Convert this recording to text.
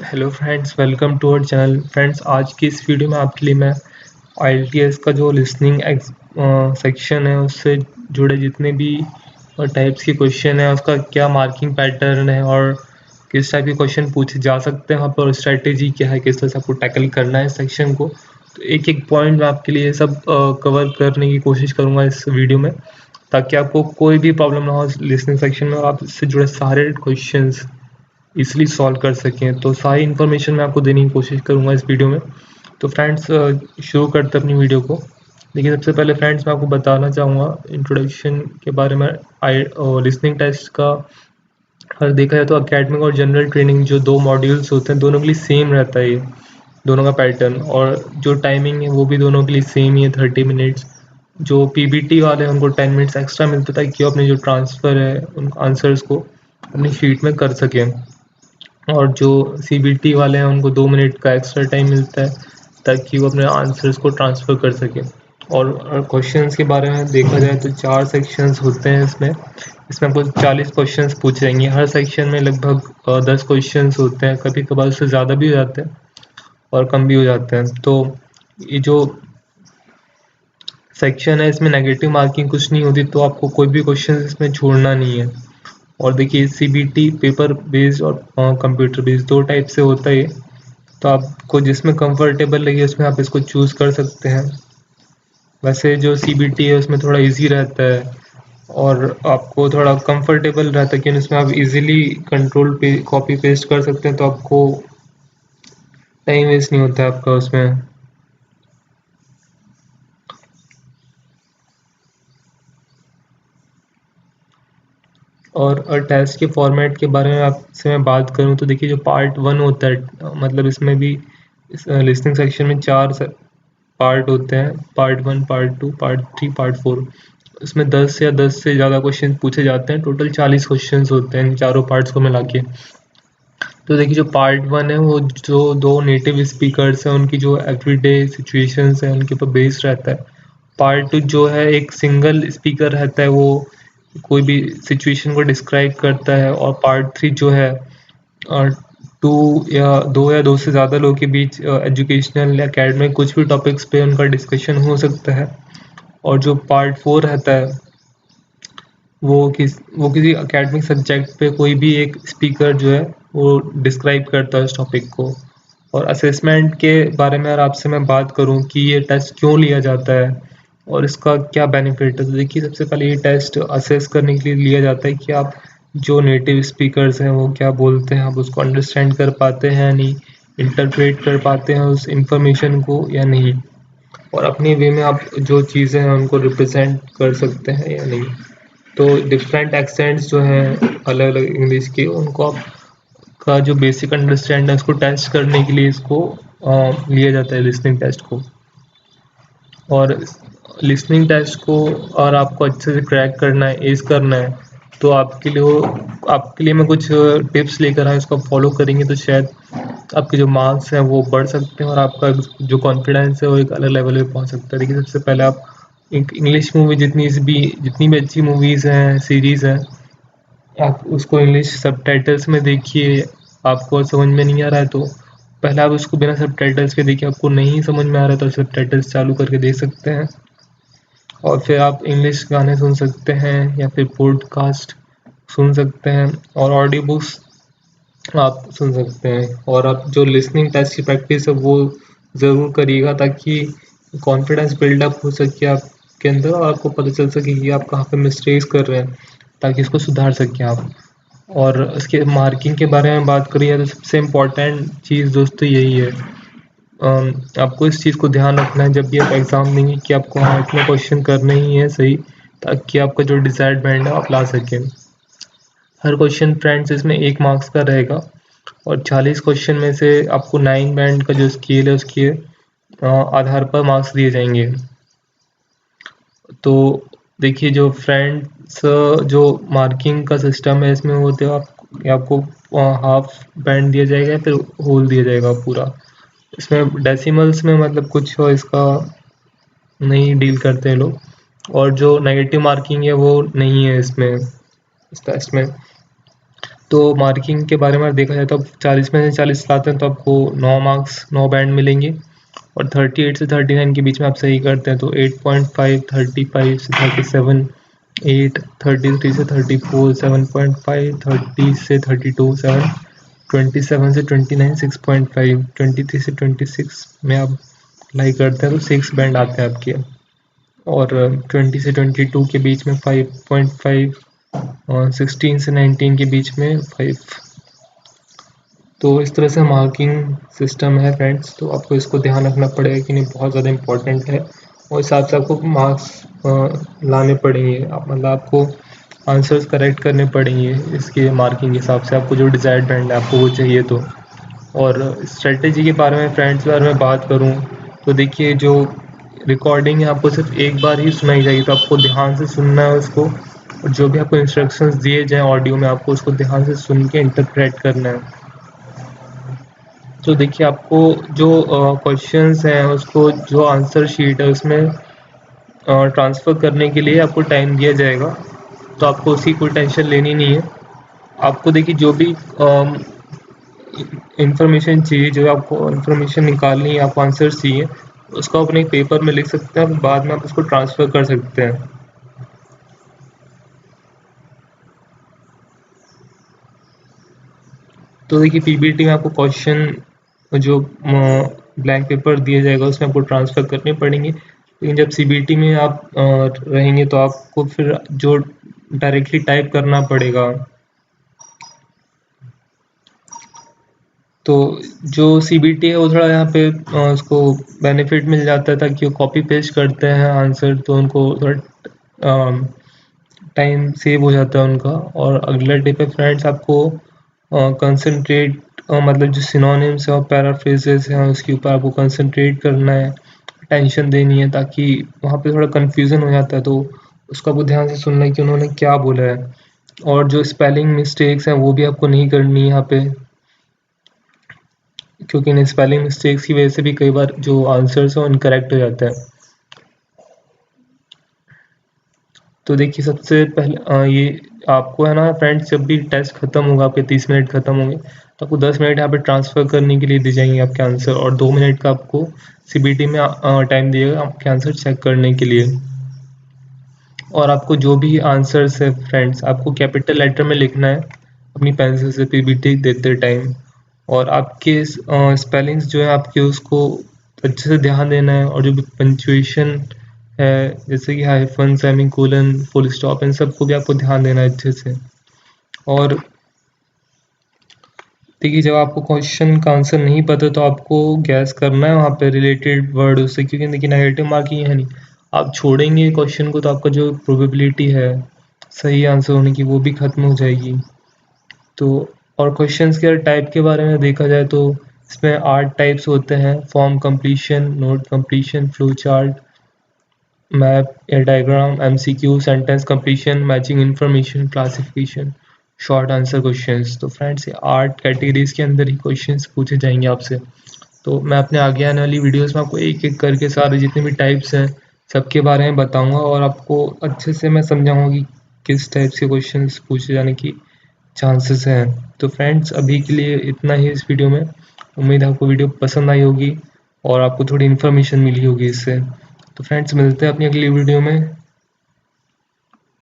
Hello friends, welcome to our channel. Friends, आज की इस वीडियो में आपके लिए मैं आईएलटीएस का जो लिसनिंग सेक्शन है उससे जुड़े जितने भी टाइप्स के क्वेश्चन है उसका क्या मार्किंग पैटर्न है और किस टाइप के क्वेश्चन पूछे जा सकते हैं वहाँ पर, स्ट्रेटेजी क्या है, किस तरह से आपको टैकल करना है सेक्शन को। तो एक एक पॉइंट मैं आपके लिए सब कवर करने की कोशिश करूँगा इस वीडियो में, ताकि आपको कोई भी प्रॉब्लम ना हो लिसनिंग सेक्शन में और आप इससे जुड़े सारे क्वेश्चंस इसलिए सॉल्व कर सकें। तो सारी इन्फॉर्मेशन मैं आपको देने की कोशिश करूँगा इस वीडियो में। तो फ्रेंड्स, शुरू करते हैं अपनी वीडियो को। देखिए, सबसे पहले फ्रेंड्स मैं आपको बताना चाहूँगा इंट्रोडक्शन के बारे में। लिसनिंग टेस्ट का अगर देखा जाए तो एकेडमिक और जनरल ट्रेनिंग जो दो मॉड्यूल्स होते हैं दोनों के लिए सेम रहता है, ये दोनों का पैटर्न, और जो टाइमिंग है वो भी दोनों के लिए सेम ही है, 30 मिनट्स। जो पीबीटी वाले हैं उनको 10 मिनट्स एक्स्ट्रा मिलता था कि वो अपने जो ट्रांसफ़र है उन आंसर्स को अपनी शीट में कर सकें, और जो सीबीटी वाले हैं उनको 2 मिनट का एक्स्ट्रा टाइम मिलता है ताकि वो अपने आंसर्स को ट्रांसफ़र कर सकें। और क्वेश्चंस के बारे में देखा जाए तो 4 सेक्शंस होते हैं इसमें आपको 40 क्वेश्चंस पूछे जाएंगे। हर सेक्शन में लगभग 10 क्वेश्चंस होते हैं, कभी कभार उससे ज़्यादा भी हो जाते हैं और कम भी हो जाते हैं। तो ये जो सेक्शन है इसमें नेगेटिव मार्किंग कुछ नहीं होती, तो आपको कोई भी क्वेश्चन इसमें छोड़ना नहीं है। और देखिए, सीबीटी पेपर बेस्ड और कंप्यूटर बेस्ड दो टाइप से होता है ये, तो आपको जिसमें कंफर्टेबल लगे उसमें आप इसको चूज़ कर सकते हैं। वैसे जो सीबीटी है उसमें थोड़ा इजी रहता है और आपको थोड़ा कंफर्टेबल रहता है कि उसमें आप इजीली कंट्रोल पे कॉपी पेस्ट कर सकते हैं, तो आपको टाइम वेस्ट नहीं होता है आपका उसमें। और टेस्ट के फॉर्मेट के बारे में आपसे मैं बात करूं तो देखिए, जो पार्ट 1 होता है, मतलब इसमें भी लिसनिंग सेक्शन में 4 पार्ट होते हैं, पार्ट 1, पार्ट 2, पार्ट 3, पार्ट 4। इसमें 10 से ज़्यादा क्वेश्चन पूछे जाते हैं, टोटल 40 क्वेश्चन होते हैं इन चारों पार्ट्स को मिला के। तो देखिए, जो पार्ट 1 है वो जो दो नेटिव स्पीकर्स हैं उनकी जो एवरीडे सिचुएशंस हैं उनके ऊपर बेस्ड रहता है। पार्ट 2 जो है एक सिंगल स्पीकर रहता है, वो कोई भी सिचुएशन को डिस्क्राइब करता है। और पार्ट 3 जो है टू या दो से ज़्यादा लोगों के बीच एजुकेशनल या एकेडमिक कुछ भी टॉपिक्स पे उनका डिस्कशन हो सकता है। और जो पार्ट 4 रहता है वो किसी एकेडमिक सब्जेक्ट पे कोई भी एक स्पीकर जो है वो डिस्क्राइब करता है उस टॉपिक को। और असेसमेंट के बारे में अगर आपसे मैं बात करूं कि ये टेस्ट क्यों लिया जाता है और इसका क्या बेनिफिट है, तो देखिए, सबसे पहले ये टेस्ट असेस करने के लिए लिया जाता है कि आप जो नेटिव स्पीकर्स हैं वो क्या बोलते हैं, आप उसको अंडरस्टैंड कर पाते हैं या नहीं, इंटरप्रेट कर पाते हैं उस इंफॉर्मेशन को या नहीं, और अपनी वे में आप जो चीज़ें हैं उनको रिप्रेजेंट कर सकते हैं या नहीं। तो डिफरेंट एक्सेंट्स जो हैं अलग अलग इंग्लिश के, उनको आप का जो बेसिक अंडरस्टैंड है उसको टेस्ट करने के लिए इसको लिया जाता है लिसनिंग टेस्ट को। और लिसनिंग टेस्ट को और आपको अच्छे से क्रैक करना है, एज करना है, तो आपके लिए मैं कुछ टिप्स लेकर आया, इसको फॉलो करेंगे तो शायद आपके जो मार्क्स हैं वो बढ़ सकते हैं और आपका जो कॉन्फिडेंस है वो एक अलग लेवल पे पहुंच सकता है। देखिए, सबसे पहले आप इंग्लिश मूवी जितनी भी अच्छी मूवीज़ हैं, सीरीज़ हैं, आप उसको इंग्लिश सबटाइटल्स में देखिए। आपको समझ में नहीं आ रहा है तो पहले आप उसको बिना सबटाइटल्स के देखिए, आपको नहीं समझ में आ रहा है तो सबटाइटल्स चालू करके देख सकते हैं। और फिर आप इंग्लिश गाने सुन सकते हैं या फिर पॉडकास्ट सुन सकते हैं और ऑडियो बुक्स आप सुन सकते हैं। और आप जो लिसनिंग टेस्ट की प्रैक्टिस है वो ज़रूर करिएगा ताकि कॉन्फिडेंस बिल्डअप हो सके आपके अंदर और आपको पता चल सके कि आप कहाँ पे मिस्टेक्स कर रहे हैं, ताकि इसको सुधार सकें आप। और इसके मार्किंग के बारे में बात करिए तो सबसे इम्पोर्टेंट चीज़ दोस्तों यही है, आपको इस चीज़ को ध्यान रखना है जब भी आप एग्ज़ाम देंगे कि आपको हाँ इतने क्वेश्चन करने ही है सही, ताकि आपका जो डिज़ायर्ड बैंड है आप ला सकें। हर क्वेश्चन फ्रेंड्स इसमें 1 मार्क्स का रहेगा और 40 क्वेश्चन में से आपको 9 बैंड का जो स्केल है उसके आधार पर मार्क्स दिए जाएंगे। तो देखिए, जो फ्रेंड्स जो मार्किंग का सिस्टम है इसमें होते हो आपको हाफ बैंड दिया जाएगा या फिर होल दिया जाएगा पूरा। इसमें डेसिमल्स में मतलब कुछ इसका नहीं डील करते हैं लोग। और जो नेगेटिव मार्किंग है वो नहीं है इसमें, इस टेस्ट में। तो मार्किंग के बारे में देखा जाए तो आप 40 में से 40 लाते हैं तो आपको 9 मार्क्स 9 बैंड मिलेंगे, और 38 से 39 के बीच में आप सही करते हैं तो 8.5, 35 से 37, 8, 33 से 34, 7.5, 30 से 32, 7, 27 से 29, 6.5, 23 से 26 में आप अप्लाई करते हैं तो 6 बैंड आते हैं आपके, और 20 से 22 के बीच में 5.5, और 16 से 19 के बीच में 5। तो इस तरह से मार्किंग सिस्टम है फ्रेंड्स, तो आपको इसको ध्यान रखना पड़ेगा कि नहीं, बहुत ज़्यादा इम्पोर्टेंट है, और हिसाब से आपको मार्क्स लाने पड़ेंगे, मतलब आपको आंसर्स करेक्ट करने पड़ेंगे इसके मार्किंग के हिसाब से, आपको जो डिज़ायर्ड बैंड है आपको वो चाहिए तो। और स्ट्रेटजी के बारे में फ्रेंड्स के बारे में बात करूँ तो देखिए, जो रिकॉर्डिंग है आपको सिर्फ एक बार ही सुनाई जाएगी, तो आपको ध्यान से सुनना है उसको, और जो भी आपको इंस्ट्रक्शंस दिए जाएँ ऑडियो में आपको उसको ध्यान से सुन के इंटरप्रेट करना है। तो देखिए, आपको जो क्वेश्चंस हैं उसको जो आंसर शीट है उसमें ट्रांसफ़र करने के लिए आपको टाइम दिया जाएगा, तो आपको उसकी कोई टेंशन लेनी नहीं है। आपको देखिए, जो भी इंफॉर्मेशन चाहिए, जो आपको इंफॉर्मेशन निकालनी है, आपको आंसर्स चाहिए, उसको अपने पेपर में लिख सकते हैं, बाद में आप उसको ट्रांसफ़र कर सकते हैं। तो देखिए, पीपीटी में आपको क्वेश्चन जो ब्लैंक पेपर दिया जाएगा उसमें आपको ट्रांसफ़र करने पड़ेंगे, लेकिन जब सीबीटी में आप रहेंगे तो आपको फिर जो डायरेक्टली टाइप करना पड़ेगा। तो जो सीबीटी है वो थोड़ा यहाँ पे उसको बेनिफिट मिल जाता है, ताकि वो कॉपी पेस्ट करते हैं आंसर, तो उनको थोड़ा टाइम सेव हो जाता है उनका। और अगला टिप है फ्रेंड्स, आपको कंसंट्रेट मतलब जो सिनोनिम्स है और पैराफ्रेजेस हैं उसके ऊपर आपको कंसंट्रेट करना है, टेंशन देनी है, ताकि वहाँ पे थोड़ा कन्फ्यूज़न हो जाता है, तो उसको आपको ध्यान से सुनना है कि उन्होंने क्या बोला है। और जो स्पेलिंग मिस्टेक्स हैं वो भी आपको नहीं करनी है यहाँ पे, क्योंकि इन स्पेलिंग मिस्टेक्स की वजह से भी कई बार जो आंसर्स हैं इनकरेक्ट हो जाते हैं। तो देखिए, सबसे पहले ये आपको है ना फ्रेंड्स, जब भी टेस्ट खत्म होगा, आपके 30 मिनट खत्म होंगे, तो आपको 10 मिनट यहाँ पे ट्रांसफ़र करने के लिए दिए जाएंगे आपके आंसर, और 2 मिनट का आपको सीबीटी में टाइम दिएगा आपके आंसर चेक करने के लिए। और आपको जो भी आंसर्स है फ्रेंड्स, आपको कैपिटल लेटर में लिखना है अपनी पेंसिल से पीपीटी देते टाइम, और आपके स्पेलिंग्स जो है आपके उसको अच्छे से ध्यान देना है, और जो भी पंक्चुएशन है जैसे कि हाइफन, सेमीकोलन, फुल स्टॉप, इन सबको भी आपको ध्यान देना है अच्छे से। और देखिए, जब आपको क्वेश्चन का आंसर नहीं पता तो आपको गैस करना है वहाँ पे रिलेटेड वर्ड उससे, क्योंकि देखिए नेगेटिव मार्किंग है नहीं, आप छोड़ेंगे क्वेश्चन को तो आपका जो प्रोबेबिलिटी है सही आंसर होने की वो भी ख़त्म हो जाएगी। तो और क्वेश्चंस के टाइप के बारे में देखा जाए तो इसमें 8 टाइप्स होते हैं: form completion, note completion, flow chart, map या diagram, MCQ, sentence completion, matching information, classification, short answer questions. तो फ्रेंड्स, ये 8 कैटेगरीज के अंदर ही क्वेश्चंस पूछे जाएंगे आपसे। तो मैं अपने आगे आने वाली वीडियोस में आपको एक एक करके सारे जितने भी टाइप्स हैं सबके बारे में बताऊंगा, और आपको अच्छे से मैं समझाऊंगा कि किस टाइप के क्वेश्चंस पूछे जाने की चांसेस हैं। तो फ्रेंड्स, अभी के लिए इतना ही इस वीडियो में। उम्मीद है आपको वीडियो पसंद आई होगी और आपको थोड़ी इन्फॉर्मेशन मिली होगी इससे। तो फ्रेंड्स, मिलते हैं अपनी अगली वीडियो में।